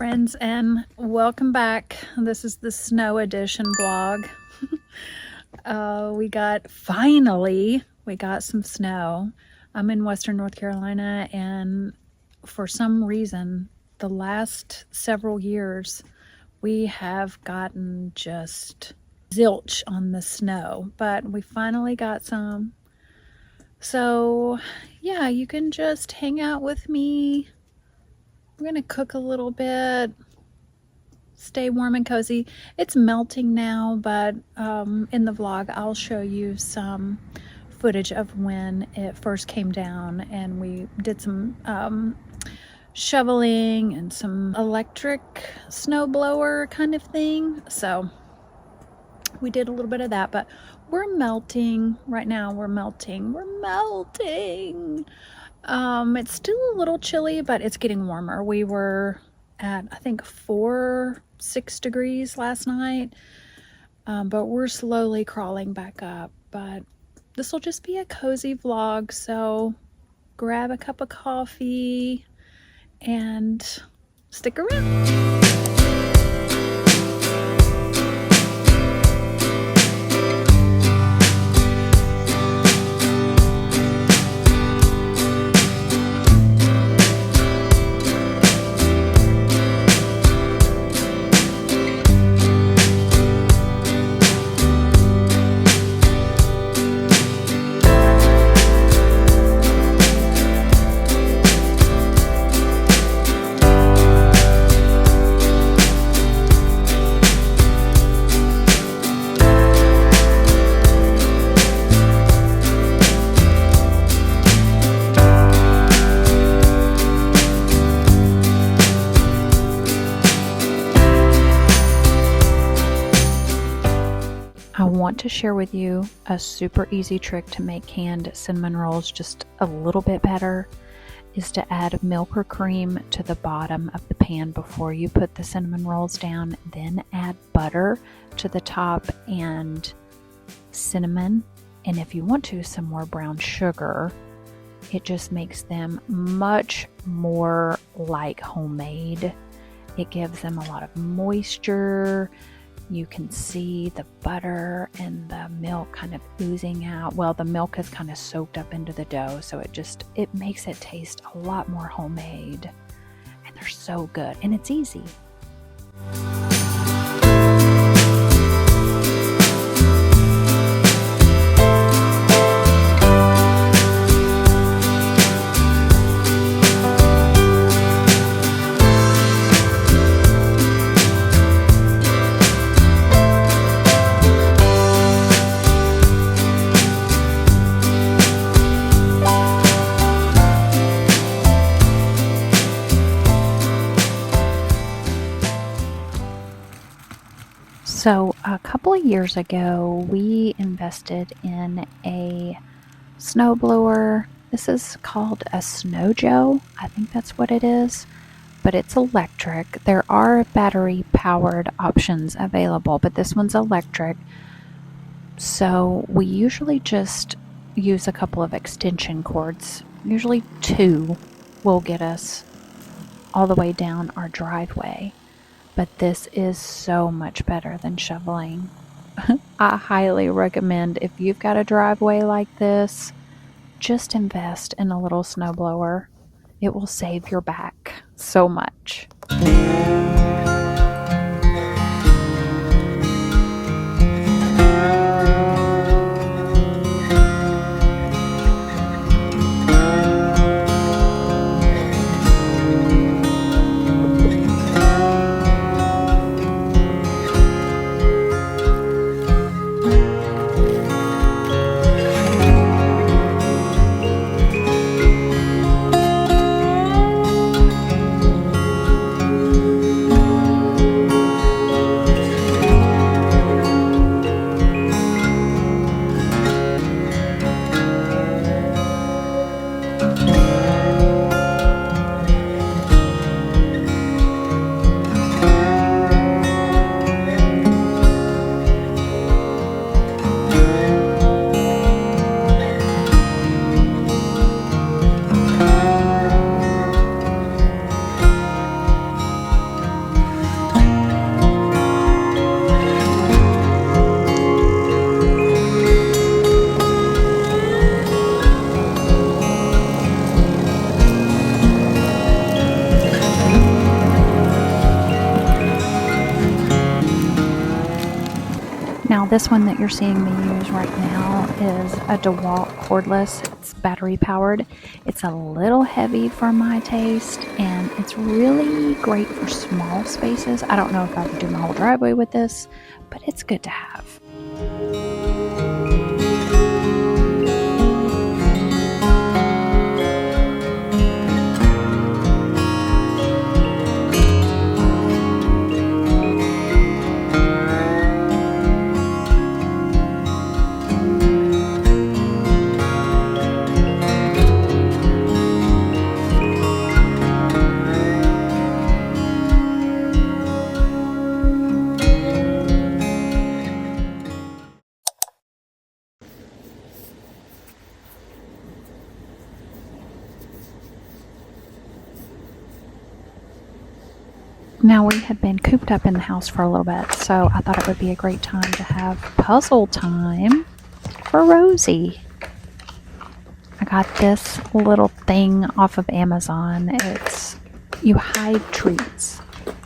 friends, and welcome back. This is the snow edition vlog. Finally we got some snow. I'm in Western North Carolina, and for some reason the last several years we have gotten just zilch on the snow, but we finally got some. So yeah, you can just hang out with me. We're gonna cook a little bit, stay warm and cozy. It's melting now, but in the vlog I'll show you some footage of when it first came down, and we did some shoveling and some electric snow blower kind of thing. So we did a little bit of that, but we're melting right now. We're melting. It's still a little chilly, but it's getting warmer. We were at, I think, 6 degrees last night, but we're slowly crawling back up. But this will just be a cozy vlog, so grab a cup of coffee and stick around. I want to share with you a super easy trick to make canned cinnamon rolls just a little bit better, is to add milk or cream to the bottom of the pan before you put the cinnamon rolls down, then add butter to the top and cinnamon, and if you want to, some more brown sugar. It just makes them much more like homemade. It gives them a lot of moisture. You can see the butter and the milk kind of oozing out. Well, the milk is kind of soaked up into the dough, so it makes it taste a lot more homemade. And they're so good, and it's easy. So a couple of years ago, we invested in a snowblower. This is called a Snow Joe. I think that's what it is, but it's electric. There are battery powered options available, but this one's electric. So we usually just use a couple of extension cords. Usually 2 will get us all the way down our driveway. But this is so much better than shoveling. I highly recommend, if you've got a driveway like this, just invest in a little snowblower. It will save your back so much. this one that you're seeing me use right now is a DeWalt cordless. It's battery powered. It's a little heavy for my taste, and it's really great for small spaces. I don't know if I would do my whole driveway with this, but it's good to have. Now, we had been cooped up in the house for a little bit, so I thought it would be a great time to have puzzle time for Rosie. I got this little thing off of Amazon. You hide treats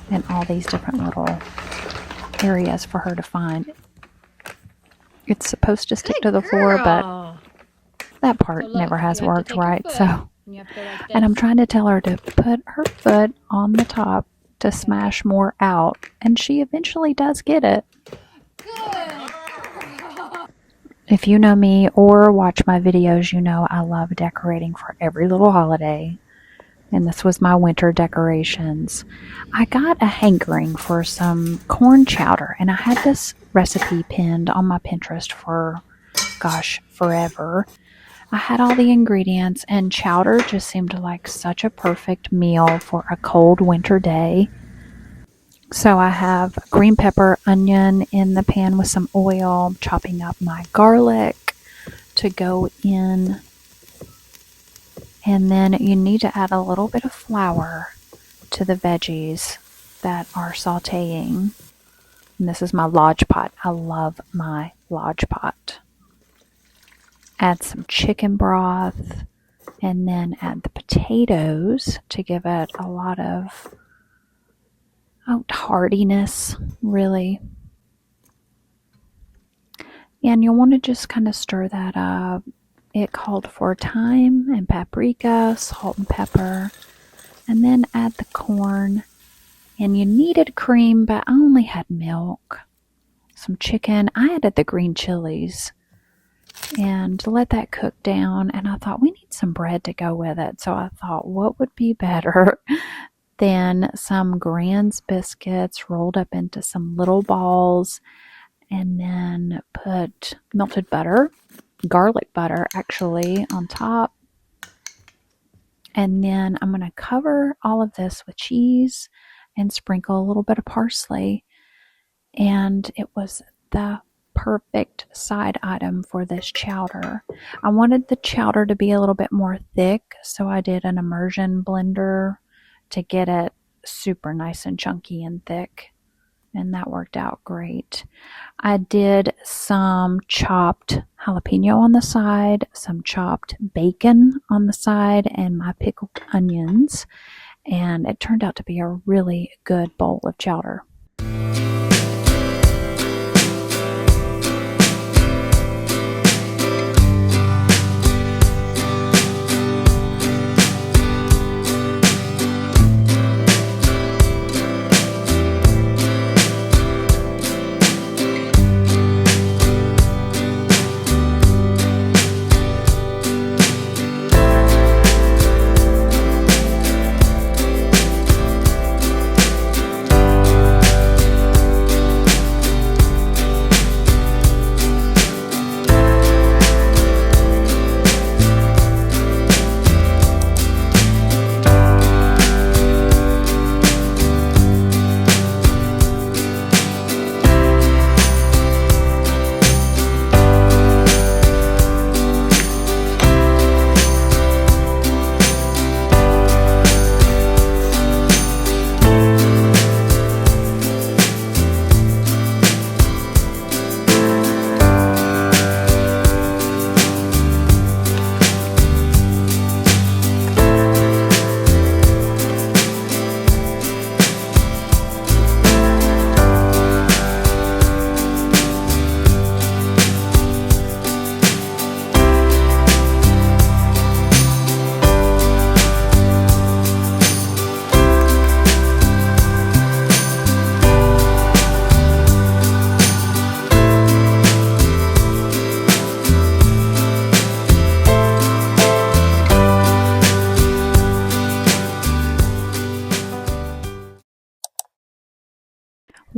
in all these different little areas for her to find. It's supposed to stick to the floor, but that part never has worked right. So, and I'm trying to tell her to put her foot on the top to smash more out, and she eventually does get it. If you know me or watch my videos, you know I love decorating for every little holiday, and this was my winter decorations. I got a hankering for some corn chowder, and I had this recipe pinned on my Pinterest for, gosh, forever. I had all the ingredients, and chowder just seemed like such a perfect meal for a cold winter day. So I have green pepper, onion in the pan with some oil. I'm chopping up my garlic to go in. And then you need to add a little bit of flour to the veggies that are sauteing. And this is my Lodge Pot. I love my Lodge Pot. Add some chicken broth, and then add the potatoes to give it a lot of hardiness, really. And you'll want to just kind of stir that up. It called for thyme and paprika, salt and pepper, and then add the corn. And you needed cream, but I only had milk, some chicken. I added the green chilies and let that cook down. And I thought we need some bread to go with it. So I thought, what would be better than some Grand's biscuits rolled up into some little balls, and then put melted butter, garlic butter actually, on top. And then I'm going to cover all of this with cheese and sprinkle a little bit of parsley. And it was the perfect side item for this chowder. I wanted the chowder to be a little bit more thick, so I did an immersion blender to get it super nice and chunky and thick, and that worked out great. I did some chopped jalapeno on the side, some chopped bacon on the side, and my pickled onions, and it turned out to be a really good bowl of chowder.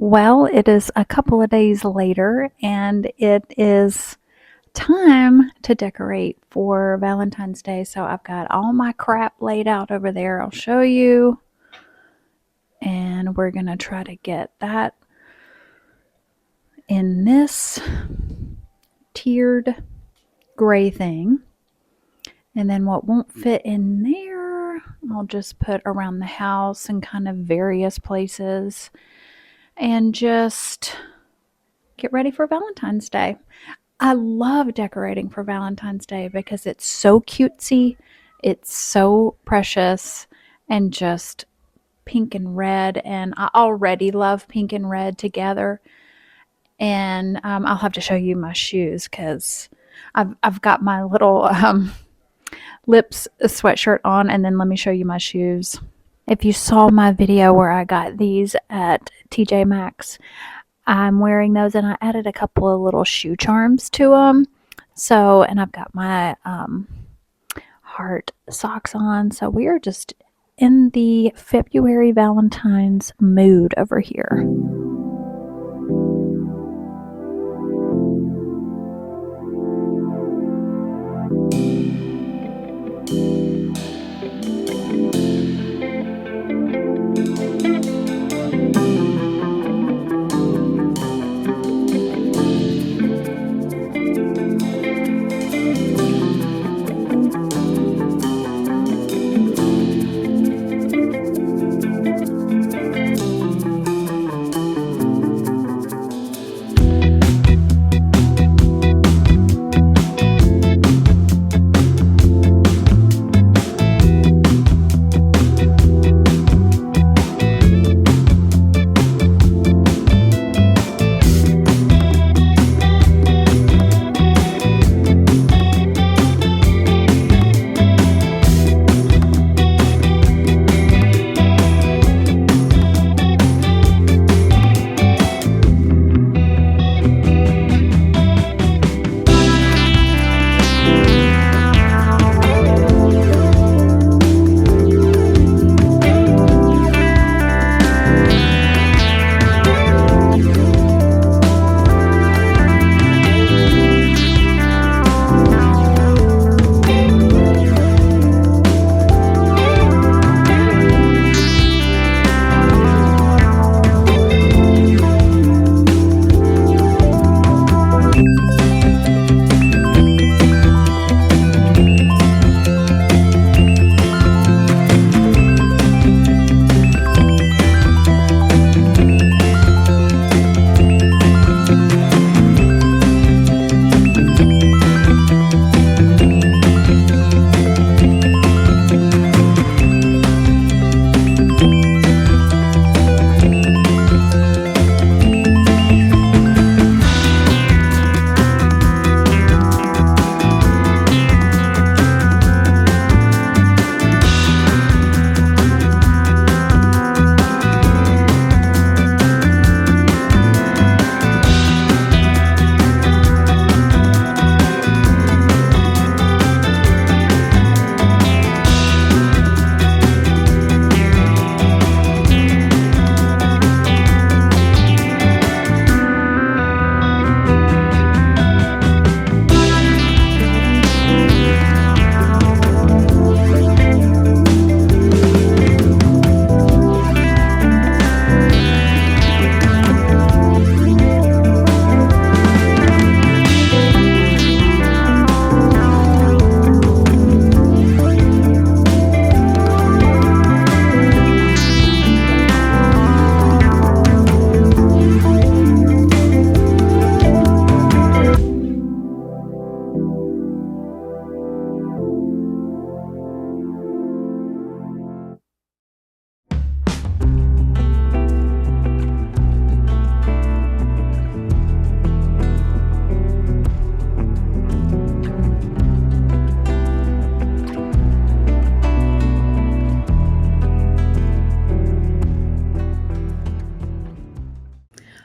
Well, it is a couple of days later, and it is time to decorate for Valentine's Day. So I've got all my crap laid out over there. I'll show you. And we're going to try to get that in this tiered gray thing. And then what won't fit in there, I'll just put around the house and kind of various places and just get ready for Valentine's Day. I love decorating for Valentine's Day because it's so cutesy, it's so precious, and just pink and red. And I already love pink and red together. And I'll have to show you my shoes because I've got my little lips sweatshirt on, and then let me show you my shoes. If you saw my video where I got these at TJ Maxx, I'm wearing those, and I added a couple of little shoe charms to them. So, and I've got my heart socks on. So we are just in the February Valentine's mood over here.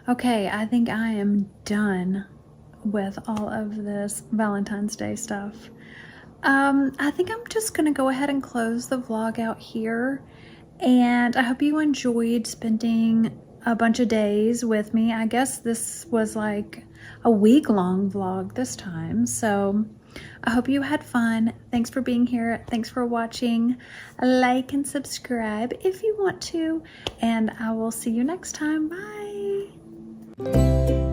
Okay, I think I am done with all of this Valentine's Day stuff. I think I'm just gonna go ahead and close the vlog out here, and I hope you enjoyed spending a bunch of days with me. I guess this was like a week-long vlog this time. So I hope you had fun. Thanks for being here. Thanks for watching. Like and subscribe if you want to. And I will see you next time. Bye.